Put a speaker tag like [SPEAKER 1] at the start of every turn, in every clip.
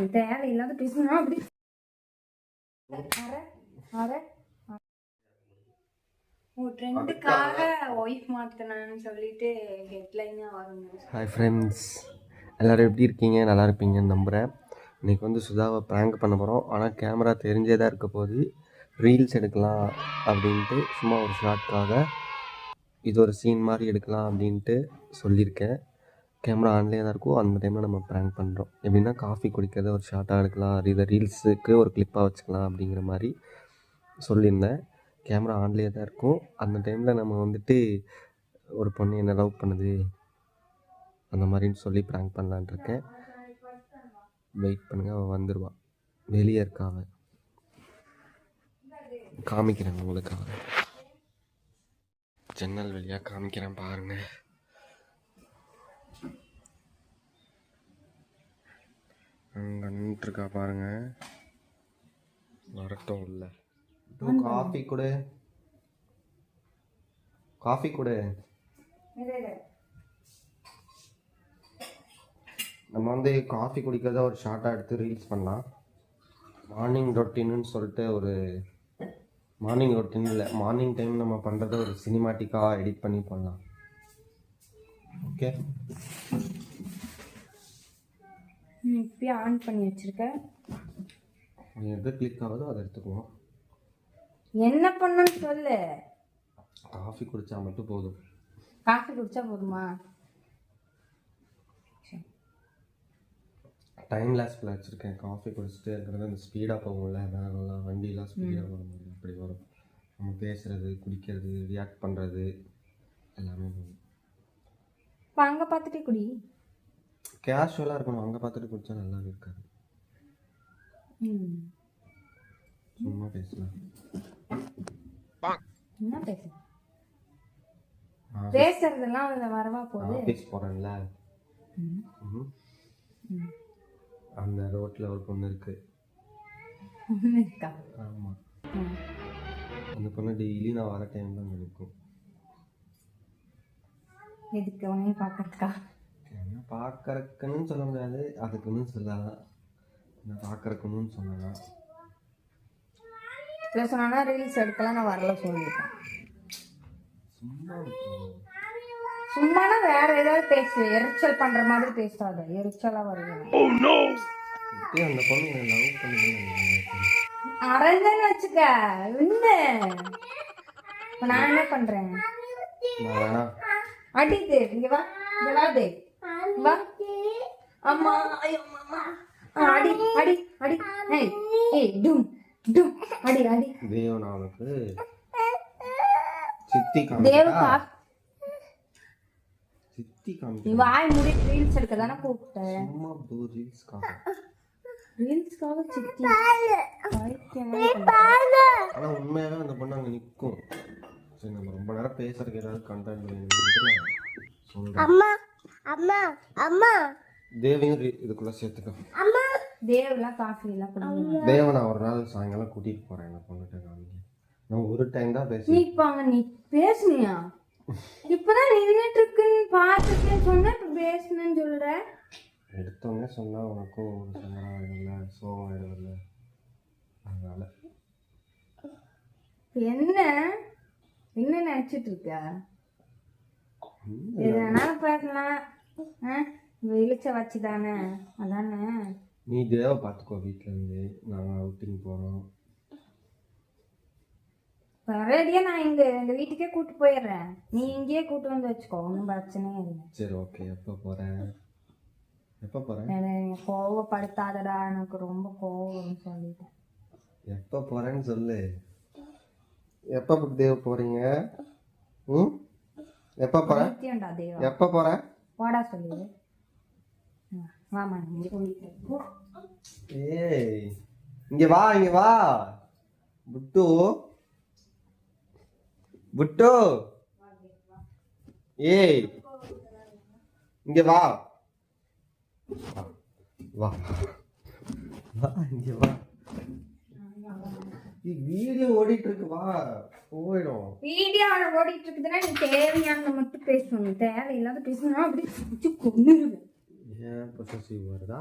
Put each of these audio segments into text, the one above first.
[SPEAKER 1] பேசணும், தேவையில்லாத பேசணும். அப்படி ட்ரெண்டுக்காக ஒய்ஃப் மாற்றினான்னு சொல்லிட்டு ஹெட்லைனாக வருங்க.
[SPEAKER 2] ஹாய் ஃப்ரெண்ட்ஸ், எல்லோரும் எப்படி இருக்கீங்க? நல்லா இருப்பீங்கன்னு நம்புகிறேன். இன்றைக்கி வந்து சுதாவை ப்ராங்க் பண்ண போகிறோம். ஆனால் கேமரா தெரிஞ்சே தான் இருக்க போது. ரீல்ஸ் எடுக்கலாம் அப்படின்ட்டு சும்மா ஒரு ஷார்ட்காக இது ஒரு சீன் மாதிரி எடுக்கலாம் அப்படின்ட்டு சொல்லியிருக்கேன். கேமரா ஆன்லேயே தான் இருக்கும். அந்த டைமில் நம்ம ப்ராங்க் பண்ணுறோம். எப்படின்னா காஃபி குடிக்கிறத ஒரு ஷார்ட்டாக எடுக்கலாம், இதை ரீல்ஸுக்கு ஒரு கிளிப்பாக வச்சுக்கலாம் அப்படிங்கிற மாதிரி சொல்லியிருந்தேன். கேமரா ஆன்லேயே தான் இருக்கும். அந்த டைமில் நம்ம வந்துட்டு ஒரு பொண்ணு என்ன லவ் பண்ணுது அந்த மாதிரின்னு சொல்லி ப்ராங்க் பண்ணலான் இருக்கேன். வெயிட் பண்ணுங்கள், அவள் வந்துடுவாள். வெளியே இருக்கா அவள், காமிக்கிறேன் உங்களுக்கு. அவள் ஜன்னல் வழியாக காமிக்கிறேன் பாருங்கள். அங்கே நின்றுருக்கா பாருங்கள். வரட்டும் இல்லை. காஃபி கொடு, காஃபி கொடு. நம்ம வந்து காஃபி குடிக்கிறத ஒரு ஷார்ட்டாக எடுத்து ரீல்ஸ் பண்ணலாம். மார்னிங் ரொட்டீன்னு சொல்லிட்டு ஒரு மார்னிங் ரொட்டீன் இல்லை, மார்னிங் டைம் நம்ம பண்ணுறத ஒரு சினிமாட்டிக்காக எடிட் பண்ணி பண்ணலாம். ஓகே,
[SPEAKER 1] இப்பயே ஆன் பண்ணி வச்சுருக்கேன்.
[SPEAKER 2] எது கிளிக் ஆகுதோ அதை எடுத்துக்குவோம்.
[SPEAKER 1] என்ன பண்ணணும்னு சொல்லு.
[SPEAKER 2] காஃபி குடித்தா மட்டும் போதும்.
[SPEAKER 1] காஃபி குடித்தா போதுமா?
[SPEAKER 2] டைம் லாஸ்பில் வச்சுருக்கேன். காஃபி குடிச்சிட்டு இருக்கிறது அந்த ஸ்பீடாக போகும்ல, வேகலாம் வண்டியெலாம் ஸ்பீடாக வர மாதிரி அப்படி வரும். நம்ம பேசுகிறது, குடிக்கிறது, ரியாக்ட் பண்ணுறது எல்லாமே போகும்.
[SPEAKER 1] இப்போ அங்கே பார்த்துட்டே குடி.
[SPEAKER 2] கேஷுவலாக இருக்கணும். அங்கே பார்த்துட்டு குடித்தா நல்லா இருக்காது. சும்மா பேசலாம்.
[SPEAKER 1] என்ன பேச பேசுறதெல்லாம் அதில் வரவா போகுது.
[SPEAKER 2] ஆஃபீஸ் போகிறேன்ல, அந்த ரோட்டில் ஒரு பொண்ணு இருக்கு.
[SPEAKER 1] இருக்கா?
[SPEAKER 2] ஆமாம், அந்த பொண்ணு டெய்லி நான் வர டைம் தான் நினைக்கும்.
[SPEAKER 1] எதுக்கு உடனே பார்க்கறக்கா?
[SPEAKER 2] என்ன பார்க்கறக்குன்னு சொல்ல முடியாது, அதுக்குன்னு சொல்லலாம். நான் பார்க்கறக்குன்னு சொல்லலாம்.
[SPEAKER 1] இல்லை சொன்னா ரீல்ஸ் எடுக்கலாம், நான் வரல சொல்லிட்டேன். சும்மானா வேற ஏதாவது பேசு, எரிச்சல் பண்ற மாதிரி பேசாத. எரிச்சலா வருது.
[SPEAKER 2] அந்த பொண்ணு லவ் பண்ணுறேன்னு
[SPEAKER 1] அரஞ்சன்னு வச்சுக்க. இப்ப நான் என்ன பண்றேன்? அடிது. இங்க வா, இங்க வா தே, வா. அம்மா, ஐயோ அம்மா. அடி அடி அடி. ஏய் ஏய், டும் டும், அடி அடி.
[SPEAKER 2] தேவன் அவனுக்கு சித்தி
[SPEAKER 1] தேவகா
[SPEAKER 2] சித்தி காமிக்க.
[SPEAKER 1] நீ வாய் மூடி ரீல்ஸ் எடுக்க தானே கூப்பிட்டேன்.
[SPEAKER 2] சும்மா ரீல்ஸ்க்காக
[SPEAKER 1] சித்தி.
[SPEAKER 2] ஆனா உண்மையாவே அந்த பொண்ணு அங்க நிற்கும். சரி, நம்ம ரொம்ப நேரம் பேசுறதுக்கு ஏதாவது கண்டென்ட் வேணும்.
[SPEAKER 1] அம்மா அம்மா அம்மா.
[SPEAKER 2] தேவையும் இதுக்குள்ள சேர்த்துக்கோ.
[SPEAKER 1] தேவெல்லாம் காஃபி எல்லாம் குடிங்க.
[SPEAKER 2] தேவனை ஒரு நாள் சாயங்காலம் கூட்டிட்டு போறேன். என்ன பொண்ணுகிட்ட காமிக்க. நான் ஒரு டைம் தான் பேசி.
[SPEAKER 1] நீ பேசுனியா? இப்பதான் நின்றுட்டு இருக்குன்னு பார்த்துட்டு சொன்ன, இப்ப பேசுனேன்னு சொல்ற.
[SPEAKER 2] எடுத்தோடனே சொன்னா உனக்கும் ஒரு சங்கடம் ஆயிடும்ல, சோகம் ஆயிடும்ல, அதனால.
[SPEAKER 1] என்ன நினைச்சிட்டு இருக்க? எதனாலும் பேசலாம். வெளிச்ச வச்சுதானே, அதானே.
[SPEAKER 2] நீ தேவை பார்த்துக்கோ. வீட்டில் இருந்து நாங்கள் அவுட்டிங் போகிறோம்.
[SPEAKER 1] ரெடியா நான் எங்க வீட்டுக்கே கூட்டு போயிடுறேன். நீ இங்கேயே கூட்டு வந்து வச்சுக்கோ, ஒன்றும் பிரச்சனையே இல்லை.
[SPEAKER 2] சரி, ஓகே. எப்போ போகிறேன்?
[SPEAKER 1] கோவப்படுத்தாதடா, எனக்கு ரொம்ப கோவம் சொல்லிட்டேன்.
[SPEAKER 2] எப்போ போகிறேன்னு சொல்லு. எப்போ தேவ போகிறீங்க? எப்போ போகிறேன்? எப்போ போகிறேன்?
[SPEAKER 1] போடா சொல்லு. வாமா, இங்கே சொல்லிட்டு.
[SPEAKER 2] ஏய், இங்கே வா, இங்கே வா. புட்டு புட்டு, ஏய் இங்கே வா, வா வா, இங்கே வா. வீடியோ ஓடிட்டு இருக்கு, வா. போயிடும்.
[SPEAKER 1] வீடியோ ஓடிட்டு இருக்குதுன்னா நீ தேவையான மட்டும் பேசணும், தேவையில்லாத பேசணும். அப்படி கொண்டுருவேன்.
[SPEAKER 2] ஏன் பொசசிவ் வருதா?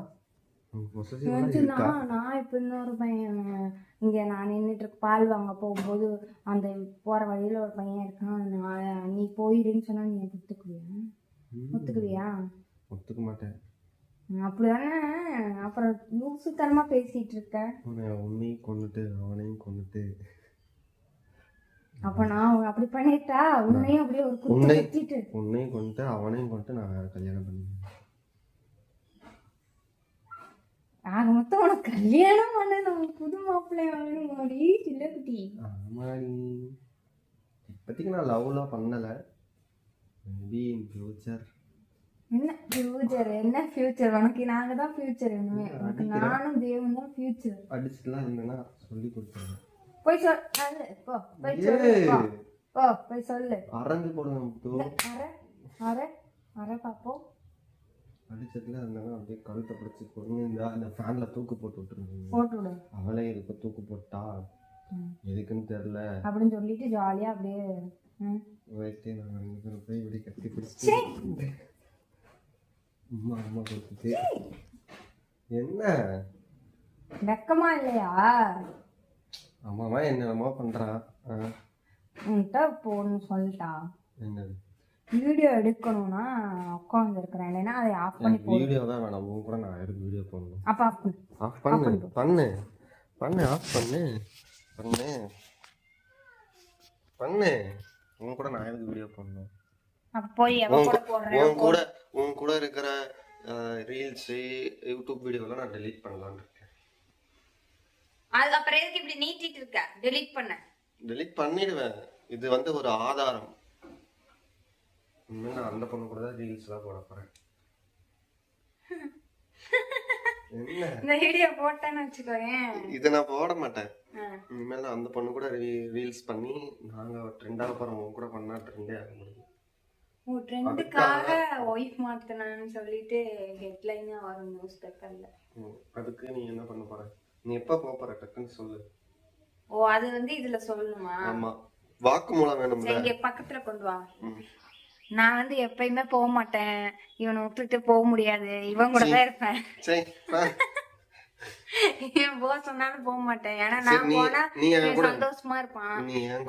[SPEAKER 1] வந்துச்சுன்னா நான் இப்போ இன்னொரு பையன் இங்கே நான் நின்றுட்டு பால் வாங்க போகும்போது அந்த போகிற வழியில் ஒரு பையன் இருக்கான். நீ போயிடுன்னு சொன்னா நீ ஒத்துக்குவியா?
[SPEAKER 2] ஒத்துக்க மாட்டேன்.
[SPEAKER 1] அப்படிதானே? அப்புறம் லூசுத்தனமா பேசிட்டு இருக்க.
[SPEAKER 2] உன்னையும் கொண்டுட்டு அவனையும் கொண்டுட்டு
[SPEAKER 1] அப்ப நான் அப்படி பண்ணிட்டா உன்னையும் அப்படியே ஒரு குத்து குத்திட்டு
[SPEAKER 2] உன்னையும் கொண்டுட்டு அவனையும் கொண்டுட்டு நான் வேற கல்யாணம் பண்ணுவேன்.
[SPEAKER 1] ஆக மொத்தம் உனக்கு கல்யாணம் பண்ணணும், புது மாப்பிள்ளை வாங்கணும் மாடி சில்லக்குட்டி.
[SPEAKER 2] ஆமாடி, இப்போதைக்கு நான் லவ்லாம் பண்ணலை. Maybe in future.
[SPEAKER 1] என்ன ஃபியூச்சர்? என்ன ஃபியூச்சர்? உனக்கு நாங்க தான் ஃபியூச்சர். இனிமே உனக்கு நானும் தேவன் தான் ஃபியூச்சர்.
[SPEAKER 2] அடிச்சுட்டுலாம் இருந்தேன்னா சொல்லி கொடுத்துருவேன்.
[SPEAKER 1] போய் சொல்லு, போ போய் சொல்லு, போ போய் சொல்லு.
[SPEAKER 2] அரைஞ்சு போடுவேன்.
[SPEAKER 1] அரை அரை பாப்போம்.
[SPEAKER 2] அடிச்சதுல இருந்தாலும் அப்படியே கழுத்தை பிடிச்சி கொண்டு அந்த ஃபேன்ல தூக்கு போட்டு விட்டுருந்தீங்க.
[SPEAKER 1] போட்டு விடு.
[SPEAKER 2] அவளே இதுக்கு தூக்கு போட்டா எதுக்குன்னு தெரியல
[SPEAKER 1] அப்படின்னு சொல்லிட்டு ஜாலியா அப்படியே
[SPEAKER 2] வயிற்று நான் போய் இப்படி கட்டி பிடிச்சி அம்மா அம்மா கொடுத்துட்டு என்ன
[SPEAKER 1] வெக்கமா இல்லையா?
[SPEAKER 2] அம்மாவா என்னென்னமோ பண்றான்.
[SPEAKER 1] உன்கிட்ட போன்னு சொல்லிட்டா.
[SPEAKER 2] என்னது?
[SPEAKER 1] வீடியோ எடுக்கணும்னா உட்காந்து இருக்கிறேன், இல்லைன்னா அதை ஆஃப் பண்ணி போடு.
[SPEAKER 2] வீடியோ தான் வேணாம், உன் கூட நான் எதுக்கு வீடியோ போடணும்?
[SPEAKER 1] அப்போ ஆஃப் பண்ணு.
[SPEAKER 2] ஆஃப் பண்ணு பண்ணு பண்ணு ஆஃப் பண்ணு பண்ணு பண்ணு. உன் கூட நான் எதுக்கு வீடியோ போடணும்?
[SPEAKER 1] அப்போ போய் எவன் கூட போடுறேன்?
[SPEAKER 2] உன் கூட இருக்கிற ரீல்ஸு யூடியூப் வீடியோலாம் நான் டெலீட் பண்ணலான்னு இருக்கேன்.
[SPEAKER 1] அது அப்புறம் எதுக்கு இப்படி நீட்டிட்டு இருக்க? டெலீட் பண்ண. டெலீட்
[SPEAKER 2] பண்ணிடுவேன். இது வந்து ஒரு ஆதாரம். இனிமேல் நான் அந்த பொண்ணு கூட தான் ரீல்ஸ்லாம் போட போகிறேன். என்ன
[SPEAKER 1] இந்த வீடியோ போட்டேன்னு வச்சுக்கோயேன்,
[SPEAKER 2] இதை நான் போட மாட்டேன். இனிமேல் நான் அந்த பொண்ணு கூட ரீல்ஸ் பண்ணி நாங்கள் ட்ரெண்டாக போகிறோம். உன் கூட பண்ணா ட்ரெண்டே ஆக முடியும்.
[SPEAKER 1] ட்ரெண்டுக்காக ஒய்ஃப் மாத்தினான்னு சொல்லிட்டு ஹெட்லைனா வரும் நியூஸ் பேப்பர்ல.
[SPEAKER 2] அதுக்கு நீ என்ன பண்ண போற? நீ எப்ப போற டக்குன்னு சொல்லு.
[SPEAKER 1] ஓ, அது வந்து இதுல சொல்லணுமா?
[SPEAKER 2] ஆமா, வாக்குமூலம் வேணும்ல.
[SPEAKER 1] இங்க பக்கத்துல கொண்டு வா. நான் வந்து எப்பயுமே போக மாட்டேன், இவனை விட்டுட்டு போக முடியாது, இவன் கூட தான் இருப்பேன். இவன் போக சொன்னாலும் போக மாட்டேன், ஏன்னா நான் போனா சந்தோஷமா இருப்பான். இவன்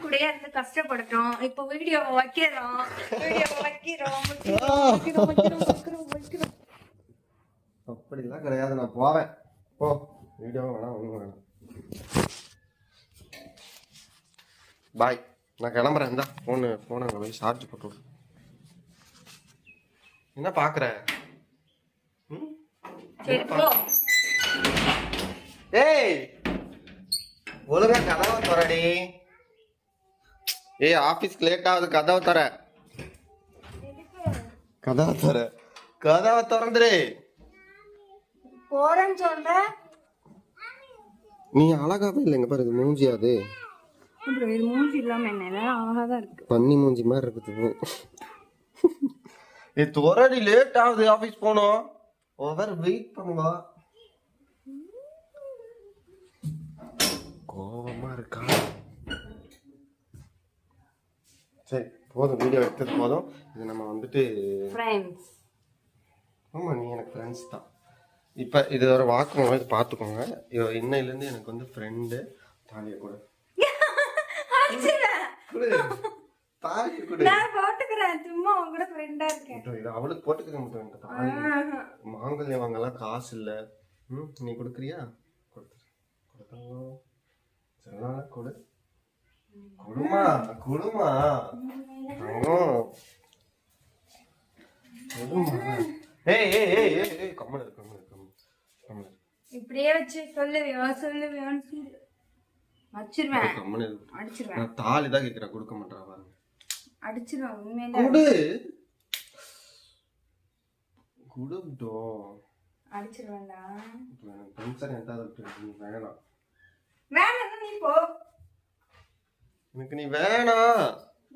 [SPEAKER 1] கூடயே இருந்து கஷ்டப்படட்டும். இப்ப வீடியோ வைக்கிறோம்
[SPEAKER 2] அப்படிலாம் கிடையாது. நான் போவேன். போ, வீடியோ வேணாம், ஒன்றும் வேணாம். பாய், நான் கிளம்புறேன். இந்தா போனை போய் சார்ஜ் போட்டு விடு. என்ன பாக்குற? ஏய், ஒழுங்கா கதவை தரடி. ஏய், ஆபீஸ்க்கு லேட் ஆகுது, கதவை தர. கதவை திறந்துரு.
[SPEAKER 1] போறேன்னு சொல்ற.
[SPEAKER 2] நீ அழகாவே இல்லைங்க பாரு, மூஞ்சியாது.
[SPEAKER 1] இது மூஞ்சி இல்லாம என்ன அழகாதான் இருக்கு.
[SPEAKER 2] பன்னி மூஞ்சி மாதிரி இருக்குது. ஏ தோரடி, லேட் ஆகுது, ஆபீஸ் போனோம். ஓவர் வெயிட் பண்ணுவா. கோவமா இருக்கா? சரி போதும், வீடியோ எடுத்தது போதும். இது நம்ம வந்துட்டு
[SPEAKER 1] ஃப்ரெண்ட்ஸ்.
[SPEAKER 2] ஆமா, நீ எனக்கு ஃப்ரெண்ட்ஸ் தான். இப்போ இது ஒரு வாக்குமூலம் பார்த்துக்கோங்க. இன்னையிலேருந்து எனக்கு வந்து ஃப்ரெண்டு. தாலியை கூட அவளுக்கு போட்டுக்க மாட்டேன். மாங்கல்யம் வாங்கலாம் காசு இல்ல. நீ கொடுக்குறியா? கொடு கொடுமா கொடுமா
[SPEAKER 1] இப்படியே வச்சு சொல்லுவேன் அடிச்சிருவேன்.
[SPEAKER 2] தாலிதான் கேக்குறேன், கொடுக்க மாட்டா பாருங்க.
[SPEAKER 1] அடிச்சிருவேன். உண்மையில
[SPEAKER 2] குடு
[SPEAKER 1] அடிச்சிருவேன்டா.
[SPEAKER 2] டென்ஷன் எட்டாவது வேணாம்.
[SPEAKER 1] வேணாம் நீ போ.
[SPEAKER 2] எனக்கு நீ வேணாம்.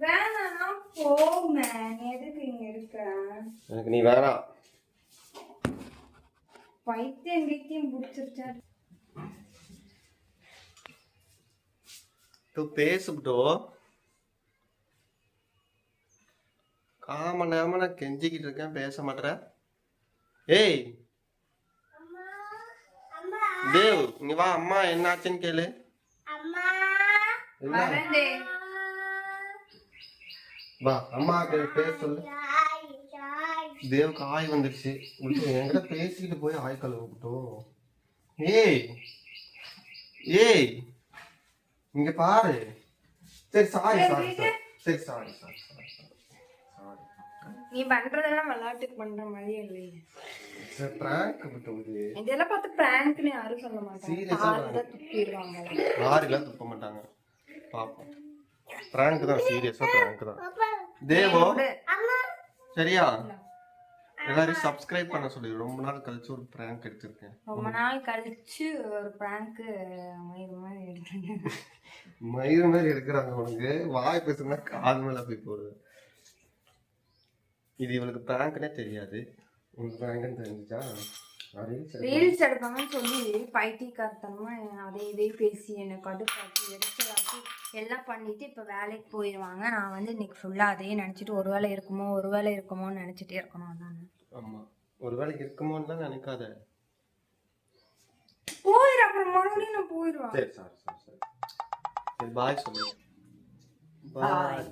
[SPEAKER 1] வேணாம்னா போமே. எதுக்கு இங்க இருக்க?
[SPEAKER 2] எனக்கு நீ வேணாம்.
[SPEAKER 1] பைத்தியம் பிடிச்சிருச்சா?
[SPEAKER 2] तू பேசுடோ. காம நேமன கெஞ்சிக்கிட்டு இருக்கேன், பேச மாட்டற. ஏய், தேவ் இங்க வா, அம்மா என்னாச்சுன்னு கேளு. என்ன? வா அம்மா பேச சொல்லு. தேவுக்கு ஆய் வந்துருச்சு. என்கிட்ட பேசிட்டு போய் ஆய் கழுவிட்டோம். ஏய் ஏய் இங்க பாரு. சரி சாரி. சரி சாரி.
[SPEAKER 1] நீ பண்றதெல்லாம் விளையாட்டுக்கு பண்ற மாதிரி இல்லையே.
[SPEAKER 2] பிராங்க் விட்டோது.
[SPEAKER 1] இதெல்லாம் பார்த்து பிராங்க்னு யாரும் சொல்ல மாட்டாங்க.
[SPEAKER 2] சீரியஸா
[SPEAKER 1] துப்பிடுவாங்க.
[SPEAKER 2] யாரெல்லாம் துப்ப மாட்டாங்க. பாப்போம். பிராங்க் தான், சீரியஸா பிராங்க் தான். தேவோ சரியா? எல்லாரும் சப்ஸ்கிரைப் பண்ண சொல்லி. ரொம்ப நாள் கழிச்சு ஒரு பிராங்க் எடுத்திருக்கேன்.
[SPEAKER 1] ரொம்ப நாள் கழிச்சு ஒரு பிராங்க் மயிறு மாதிரி எடுத்துருக்கேன்.
[SPEAKER 2] மயிறு மாதிரி எடுக்கிறாங்க உனக்கு. வாய் பேசுனா காது மேல போய் போடுது. இது இவளுக்கு பிராங்க்னே தெரியாது. உங்களுக்கு பிராங்க்னு தெரிஞ்சுச்சா?
[SPEAKER 1] ரீல்ஸ் எடுப்பாங்கன்னு சொல்லி பைத்தியக்காரத்தனமா அதை இதே பேசி என்னை கடுப்பாக்கி எரிச்சலாக்கி எல்லாம் பண்ணிட்டு இப்போ வேலைக்கு போயிடுவாங்க. நான் வந்து இன்னைக்கு ஃபுல்லாக அதையே நினச்சிட்டு ஒரு வேளை இருக்குமோன்னு நினச்சிட்டே இருக்கணும். அதான்.
[SPEAKER 2] ஆமாம், ஒரு வேலைக்கு இருக்குமோன்னு தான் நினைக்காத.
[SPEAKER 1] போயிடும், அப்புறம் மறுபடியும் நான் போயிடுவேன்.
[SPEAKER 2] சரி பாய் சொல்லு. பாய்.